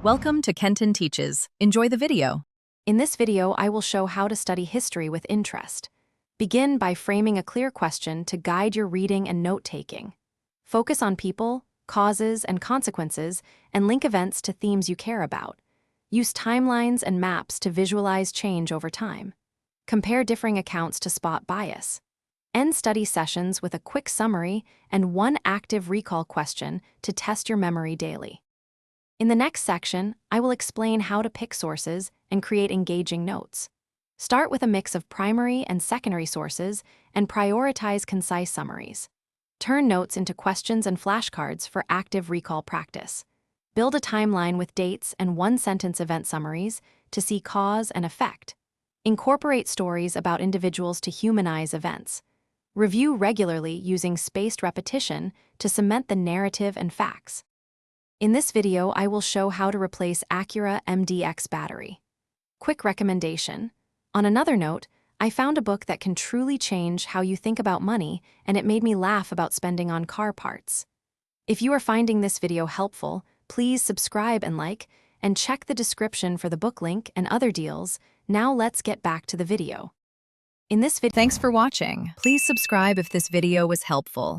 Welcome to Kenton Teaches. Enjoy the video. In this video, I will show how to study history with interest. Begin by framing a clear question to guide your reading and note-taking. Focus on people, causes, and consequences, and link events to themes you care about. Use timelines and maps to visualize change over time. Compare differing accounts to spot bias. End study sessions with a quick summary and one active recall question to test your memory daily. In the next section, I will explain how to pick sources and create engaging notes. Start with a mix of primary and secondary sources and prioritize concise summaries. Turn notes into questions and flashcards for active recall practice. Build a timeline with dates and one-sentence event summaries to see cause and effect. Incorporate stories about individuals to humanize events. Review regularly using spaced repetition to cement the narrative and facts. In this video, I will show how to replace Acura MDX battery. Quick recommendation. On another note, I found a book that can truly change how you think about money, and it made me laugh about spending on car parts. If you are finding this video helpful, please subscribe and like, and check the description for the book link and other deals. Now let's get back to the video. In this video, Thanks for watching. Please subscribe if this video was helpful.